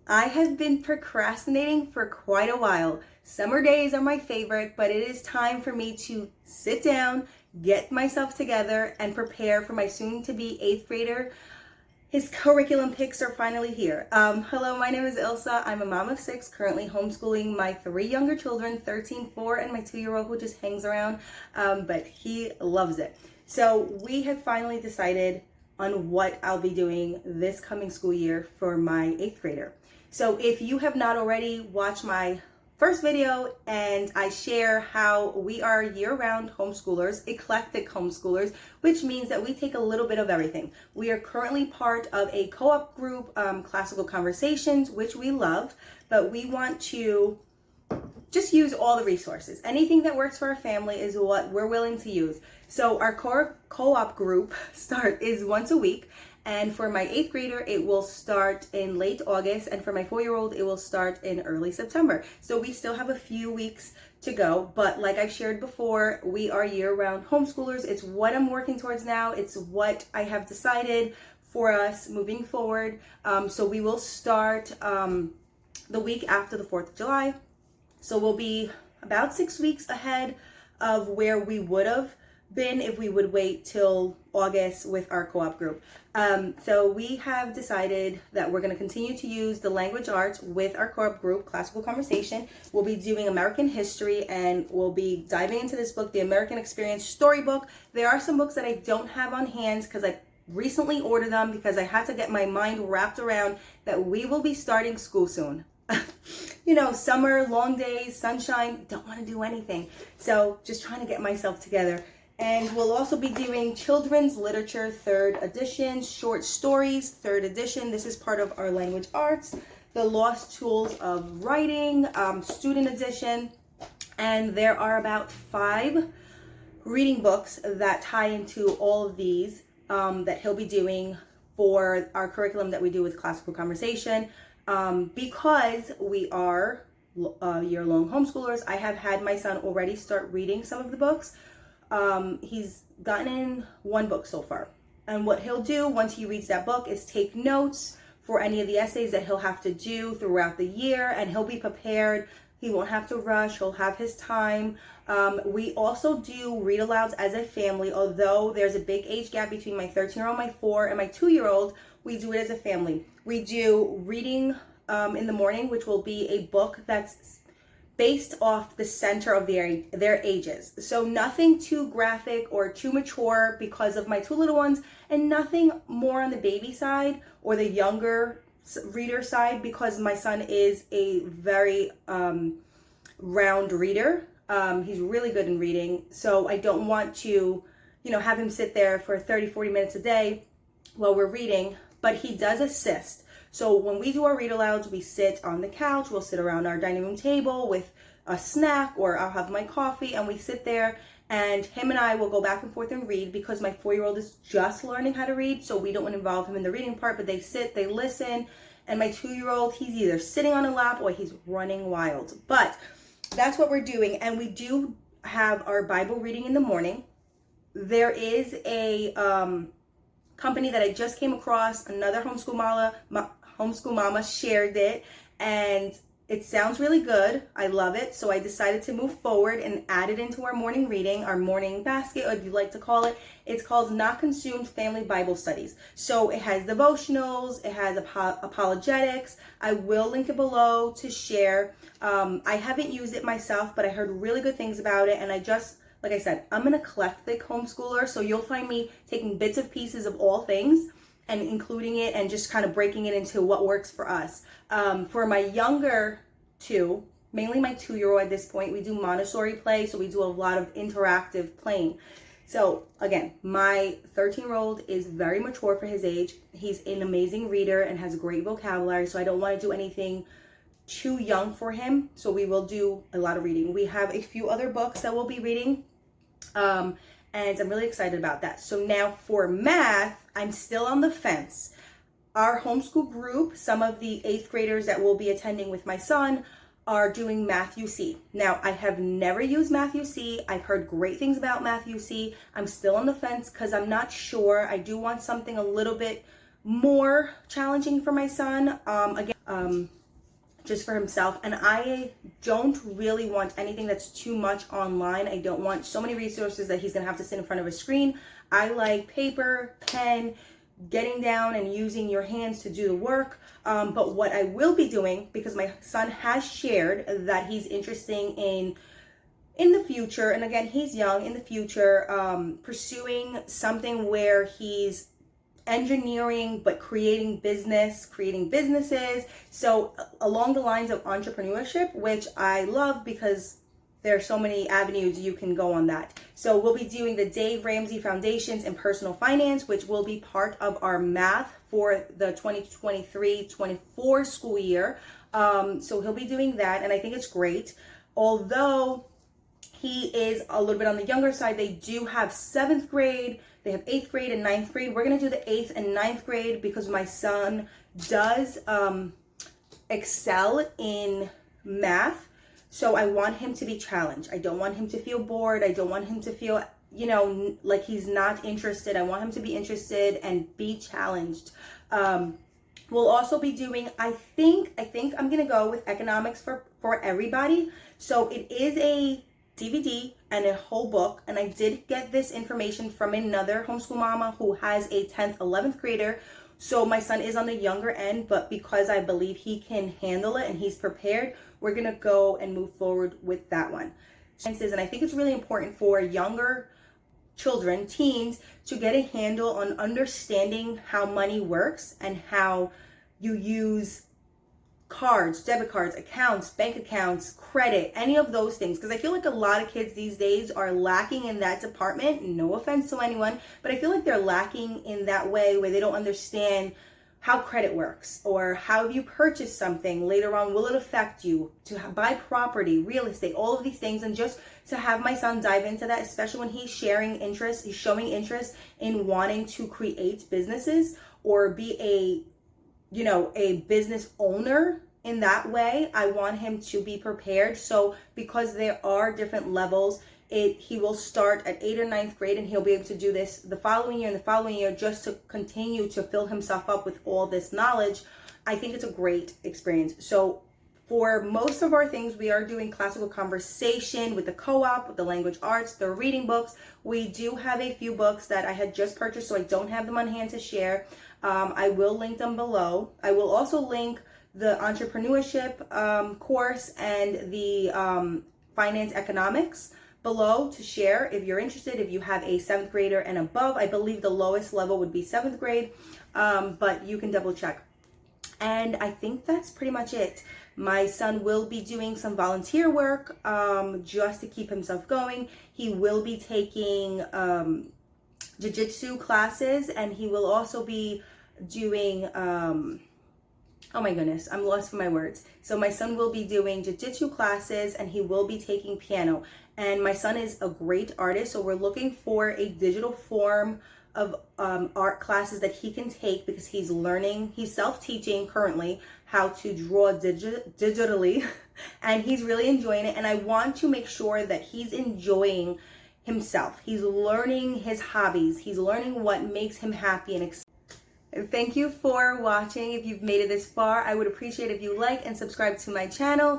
I have been procrastinating for quite a while. Summer days are my favorite, but it is time for me to sit down, get myself together, and prepare for my soon-to-be 8th grader. His curriculum picks are finally here. Hello, my name is Ilsa. I'm a mom of 6, currently homeschooling my 3 younger children, 13, 4, and my 2-year-old who just hangs around, but he loves it. So we have finally decided on what I'll be doing this coming school year for my 8th grader. So if you have not already watched my first video and I share how we are year-round homeschoolers, eclectic homeschoolers, which means that we take a little bit of everything. We are currently part of a co-op group, Classical Conversations, which we love, but we want to just use all the resources. Anything that works for our family is what we're willing to use. So our co-op group is once a week. And for my 8th grader, it will start in late August. And for my 4-year-old, it will start in early September. So we still have a few weeks to go. But like I've shared before, we are year-round homeschoolers. It's what I'm working towards now. It's what I have decided for us moving forward. So we will start the week after the 4th of July. So we'll be about 6 weeks ahead of where we would have been if we would wait till August with our co-op group. So we have decided that we're going to continue to use the language arts with our co-op group, Classical Conversation. We'll be doing American history and we'll be diving into this book, The American Experience Storybook. There are some books that I don't have on hand because I recently ordered them because I had to get my mind wrapped around that we will be starting school soon. You know, summer, long days, sunshine, don't want to do anything. So just trying to get myself together. And we'll also be doing children's literature, 3rd edition, short stories, 3rd edition. This is part of our language arts, the lost tools of writing, student edition. And there are about 5 reading books that tie into all of these that he'll be doing for our curriculum that we do with Classical Conversation. Because we are year-long homeschoolers, I have had my son already start reading some of the books. He's gotten in 1 book so far. And what he'll do once he reads that book is take notes for any of the essays that he'll have to do throughout the year, and he'll be prepared. He won't have to rush. He'll have his time. We also do read-alouds as a family, although there's a big age gap between my 13-year-old, my 4, and my 2-year-old. We do it as a family. We do reading in the morning, which will be a book that's based off the center of their ages. So nothing too graphic or too mature because of my 2 little ones, and nothing more on the baby side or the younger reader side because my son is a very round reader. He's really good in reading. So I don't want to, have him sit there for 30, 40 minutes a day while we're reading, but he does assist. So when we do our read-alouds, we sit on the couch, we'll sit around our dining room table with a snack, or I'll have my coffee, and we sit there, and him and I will go back and forth and read because my 4-year-old is just learning how to read, so we don't want to involve him in the reading part, but they sit, they listen, and my 2-year-old, he's either sitting on a lap or he's running wild. But that's what we're doing, and we do have our Bible reading in the morning. There is a company that I just came across, another homeschool mama shared it, and it sounds really good. I love it. So I decided to move forward and add it into our morning reading, our morning basket, or if you like to call it. It's called Not Consumed Family Bible Studies. So it has devotionals, it has apologetics. I will link it below to share. I haven't used it myself, but I heard really good things about it, and like I said, I'm an eclectic homeschooler, so you'll find me taking bits and pieces of all things and including it and just kind of breaking it into what works for us. For my younger 2, mainly my 2-year-old at this point, we do Montessori play, so we do a lot of interactive playing. So again, my 13-year-old is very mature for his age. He's an amazing reader and has a great vocabulary, so I don't want to do anything too young for him. So we will do a lot of reading. We have a few other books that we'll be reading. And I'm really excited about that. So now for math, I'm still on the fence. Our homeschool group, some of the 8th graders that will be attending with my son are doing Math UC. Now, I have never used Math UC. I've heard great things about Math UC. I'm still on the fence because I'm not sure. I do want something a little bit more challenging for my son. Again, just for himself. And I don't really want anything that's too much online. I don't want so many resources that he's gonna have to sit in front of a screen. I like paper, pen, getting down and using your hands to do the work. But what I will be doing, because my son has shared that he's interested in the future, and again, he's young, in the future, pursuing something where he's engineering but creating businesses, so along the lines of entrepreneurship, which I love because there are so many avenues you can go on that. So we'll be doing the Dave Ramsey Foundations in Personal Finance, which will be part of our math for the 2023-24 school year. So he'll be doing that, and I think it's great. Although he is a little bit on the younger side, they do have 7th grade, they have 8th grade and 9th grade. We're going to do the 8th and 9th grade because my son does excel in math. So I want him to be challenged. I don't want him to feel bored. I don't want him to feel, like he's not interested. I want him to be interested and be challenged. We'll also be doing, I think I'm going to go with economics for everybody. So it is a DVD and a whole book, and I did get this information from another homeschool mama who has a 10th, 11th grader. So my son is on the younger end, but because I believe he can handle it and he's prepared, we're gonna go and move forward with that one. And I think it's really important for younger children, teens, to get a handle on understanding how money works and how you use cards, debit cards, accounts, bank accounts, credit, any of those things. Because I feel like a lot of kids these days are lacking in that department. No offense to anyone, but I feel like they're lacking in that way where they don't understand how credit works, or how you purchase something later on, will it affect you, to buy property, real estate, all of these things. And just to have my son dive into that, especially when he's showing interest in wanting to create businesses or be a business owner in that way, I want him to be prepared. So because there are different levels, he will start at 8th or 9th grade, and he'll be able to do this the following year and the following year, just to continue to fill himself up with all this knowledge. I think it's a great experience. So for most of our things, we are doing classical conversation with the co-op, with the language arts, the reading books. We do have a few books that I had just purchased, so I don't have them on hand to share. I will link them below. I will also link the entrepreneurship course and the finance economics below to share if you're interested. If you have a 7th grader and above, I believe the lowest level would be 7th grade, but you can double check. And I think that's pretty much it. My son will be doing some volunteer work just to keep himself going. He will be taking jiu-jitsu classes, and he will also be doing oh my goodness, I'm lost for my words. So my son will be doing jiu-jitsu classes, and he will be taking piano. And my son is a great artist, so we're looking for a digital form of art classes that he can take, because he's self-teaching currently how to draw digitally, and he's really enjoying it. And I want to make sure that he's enjoying himself. He's learning his hobbies. He's learning what makes him happy and excited. Thank you for watching. If you've made it this far, I would appreciate if you like and subscribe to my channel.